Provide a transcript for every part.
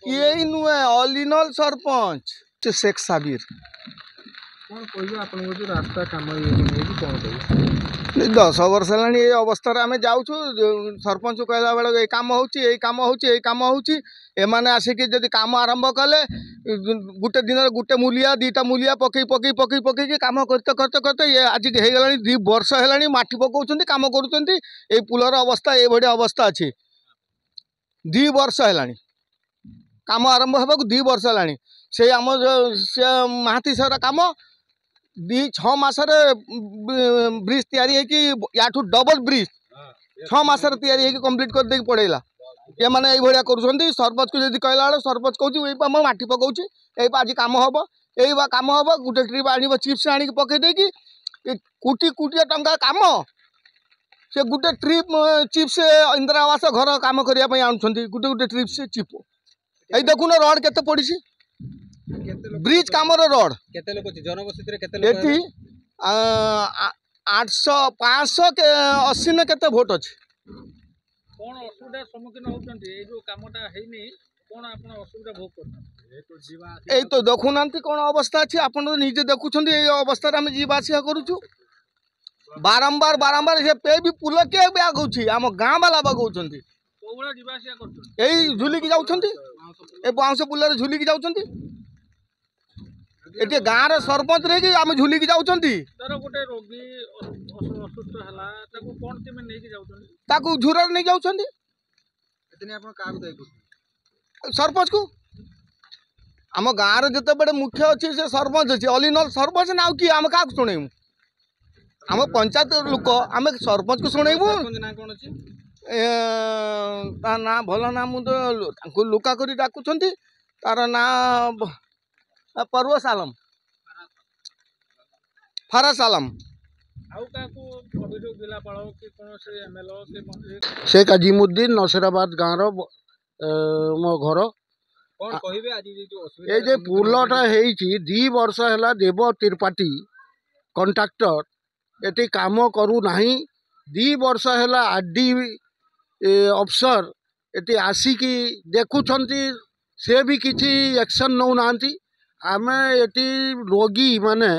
यही नुहे all in all sarpanch Sheikh Sabir कौन कहबे आपन जो रास्ता काम ये कौन कहबे 10 वर्ष है ये अवस्था आम जाऊँ सरपंच कहला बेले ये कम हो एमाने आसिकी जदि काम आरंभ कले गोटे दिन गोटे मूलिया दीटा मूलिया पकई पकई पकई पकई कम करते करते करते ये आज हो गला 2 वर्ष है माटी पकाउछन्ति काम करुछन्ति ए पुलर अवस्था ये भाई अवस्था अच्छी 2 वर्ष है काम आरंभ होगा 2 वर्ष है से आम से महाती सर काम 6 मासरे ब्रिज तैयारी है कि याठू डबल ब्रिज 6 मासरे तैयारी है कि कंप्लीट कर दे पड़ेला ये माने ये भलिया करूछन्ति सरपंच को जदि कहला बेले सरपंच कहूँ ये हम माटी पकाउछि ये आज काम हम ये काम हम गोटे ट्रिप आनिब चिप्स आनिक पकई देकी कोटी कोटी टंका काम से गोटे ट्रिप चिप्स इंदिरा आवास घर काम करने आणुछन्ति गोटे गोटे ट्रिप से चिप ये देखुन रड केते पड़ी ब्रिज कामर रड केते लोक जनबसती केते लोक एठी 800 500 के 80 ने केते वोट अछि कौन असुविधा सम्मुखीन होउछन्ति ए जो कामटा हेइनी कौन आपन असुविधा भोग करछन्ति ए तो देखुनांती कोन अवस्था अछि आपन निजे देखुछन्ति ए अवस्था रे हम जीवा आसिया करूछु बारंबार बारंबार से पे भी पुल के आगुछि हम गां वाला बगौछन्ति कोबळा जीवा आसिया करछन्ति एई झुली की जाउछन्ति ए बाउंस पुल रे झुली की जाउछन्ति एटे गाँ रे सरपंच रे कि आम झुली की जाउछन्ति तर गोटे रोगी असुस्थ हला ताको कोन के में नै कि जाउछन्ति ताकू झुरा नै जाउछन्ति एतने आपन कागु दाइ को सरपंच को आम गाँ रे जते बड़े मुख्य अछि से सरपंच अछि all in all sarpanch now कि आम का सुनेमु आम पंचायत लोक आम सरपंच को सुनेमु सरपंच ना कोन अछि ता ना भल ना मु तो तांको लुका करी डाकुछन्ति तार ना परवेश आलम फरास आलम आउ काको अभियोग जिलापाल कि कोन से एमएलओ से मंत्री शेख अजीमुद्दीन नौशेराबाद गाँव मो घर कौन कहबे आज जो ये असुविधा जे पुलटा हेइछि 2 वर्ष है देव त्रिपाठी कंट्राक्टर एटी काम करू नाही 2 वर्ष है आरडी अफसर एटी आसिकी देखुछन्ति से भी किछि एक्शन नौ नांती आमे एटी रोगी माने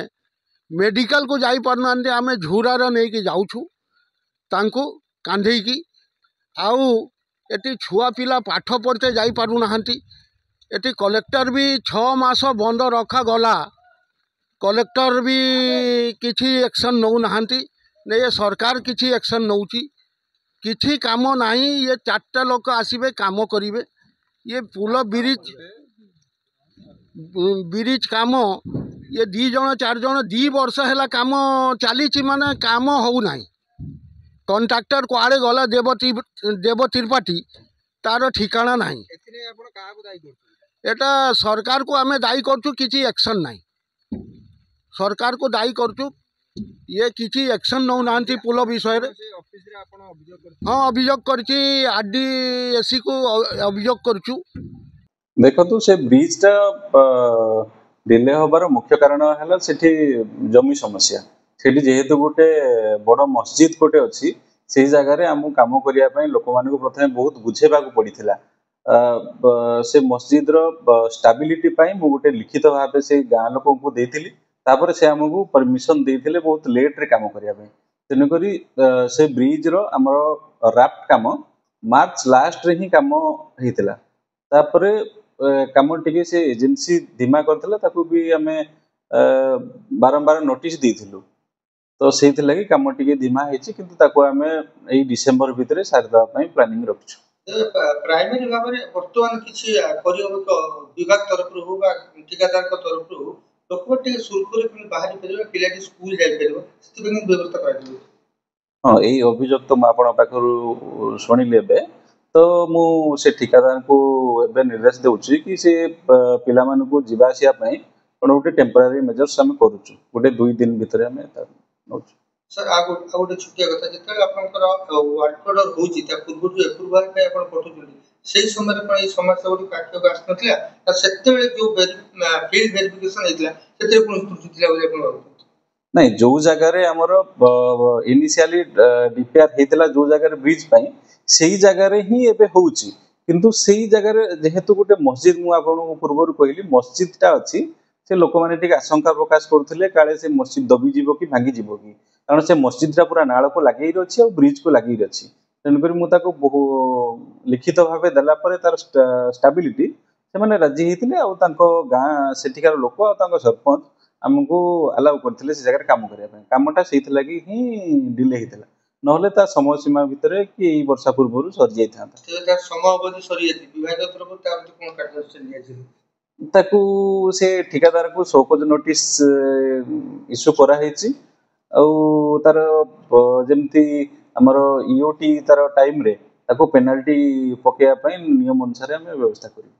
मेडिकल को जाई पारनांती आमे झुरा रे नै कि जाउछु तांको कांधे की आउ एटी छुआ पिला पाठ पढ़ते जाई पारु नाहांती एटी कलेक्टर भी 6 मास बंद रखा गला कलेक्टर भी किछि एक्शन नौ नाहांती ने ये सरकार किछि एक्शन नौची किछि काम नाही ये 4टा लोक आसीबे काम करिवे ये पुल ब्रिज काम ये 2 जण 4 जण 2 वर्ष है काम चली माने काम हो ना कंट्राक्टर कुआड़े गला देव त्रिपाठी तार ठिकाना ना एतने आपन कागु दाइ को एटा सरकार को आमे दायी करछु किछि एक्शन नाही सरकार को दायी करछु ये किछि एक्शन नौ नांती पुल विषय रे ऑफिस रे आपन अभियोग कर हाँ अभियोग करछि आरडीएससी को अभियोग करछु देखो से ब्रिजटा डिले होबार मुख्य कारण है सेठी जमी समस्या सेठी जेहेतु गोटे बड़ मस्जिद कोटे अच्छी से जगह रे हमू काम करिया पई लोक मानक प्रथमे बहुत बुझेबाक पड़िथिला से मस्जिद रो स्टेबिलिटी पई मु गोटे लिखित भाबे से गाँ लोक को देथिली तापर से हमको परमिशन देथिले बहुत लेट रे काम करिया पई तेनु करी से ब्रिज रो हमर राफ्ट काम मार्च लास्ट रे ही काम हेतिला तापर काम टिके से एजेंसी धीमा करथिला ताकू भी हमें बारंबार नोटिस देथिलु तो सेहि लगी काम टिके धीमा हेछि किंतु ताकू हमें एई डिसेंबर भितरे सारदा पई प्लानिंग रखछु प्राइमरी भाव में वर्तमान किसी विभाग तरफ हो ठिकादार तरफ लोक सुरखुरी बाहरी पारे पिलाटी स्कूल जापर व्यवस्था कर हाँ यही अभियोग तो आपण पाखर शुणिले तो मु से ठिकादार को एबे निर्देश देउछि कि से पिला मानन को जिबा आसिया पई कोन गोटे टेम्पररी मेजर्स हम करूछु गोटे 2 दिन भितरे हम नोछु सर आ गोटे छुटिया कथा जते आपनकर वर्क ऑर्डर होछि ता पूर्व जो अप्रूवल पे आपण पठुछन्ति सेही समय पर ई समस्या गोटे काट्य आस नथिला ता सेते जो फील्ड वेरिफिकेशन हेतला सेते कोन त्रुटि थिला बोले आपण भाबु नहीं जो जगह रे हमर इनिशियली डीपीआर हेतला जो जगह रे ब्रिज पई सेही जगह रे ही एबे होउछि କିନ୍ତୁ ସେଇ ଜାଗାରେ ଯେହେତୁ ଗୋଟେ ମସଜିଦ୍ ମୁଁ ଆପଣଙ୍କୁ ପୂର୍ବରୁ କହିଲି ମସଜିଦଟା ଅଛି ସେ ଲୋକମାନେ ଟିକେ ଆଶଙ୍କା ପ୍ରକାଶ କରୁଥିଲେ କାଳେ ସେ ମସଜିଦ୍ ଦବିଯିବ କି ଭାଙ୍ଗିଯିବ କି କାରଣ ସେ ମସଜିଦଟା ପୁରା ନାଳକୁ ଲାଗିକି ଅଛି ଆଉ ବ୍ରିଜକୁ ଲାଗିକି ଅଛି ତେଣୁକରି ମୁଁ ତାକୁ ବହୁ ଲିଖିତ ଭାବେ ଦେଲା ପରେ ତାର ଷ୍ଟାବିଲିଟି ସେମାନେ ରାଜି ହେଇଥିଲେ ଆଉ ତାଙ୍କ ଗାଁ ସେଠିକାର ଲୋକ ଆଉ ତାଙ୍କ ସରପଞ୍ଚ ଆମକୁ ଆଲାଉ କରିଥିଲେ ସେ ଜାଗାରେ କାମ କରିବା ପାଇଁ କାମଟା ସେଇଥିଲାଗି ହିଁ ଡିଲେ ହେଇଥିଲା ନହେଲେ ତା ସମୟ ସୀମା ଭିତରେ କି ଏଇ ବର୍ଷା ପୂର୍ବରୁ ସରିଯାଇଥାନ୍ତା ତେବେ ତାର ସମୟ ଅବଧି ସରିଯାଇଛି ବିଭାଗ ତରଫରୁ ତା ଭିତରେ କଣ କାର୍ଯ୍ୟାନୁଷ୍ଠାନ ନିଆଯିବ? ତାକୁ ସେ ଠିକାଦାରକୁ ସୋକଜ ନୋଟିସ୍ ଇସ୍ୟୁ କରାହେଇଛି ଆଉ ତାର ଯେମିତି ଆମର ଇଓଟି ତାର ଟାଇମରେ ତାକୁ ପେନାଲ୍ଟି ପକେଇବା ପାଇଁ ନିୟମ ଅନୁସାରେ ଆମେ ବ୍ୟବସ୍ଥା କରିବୁ।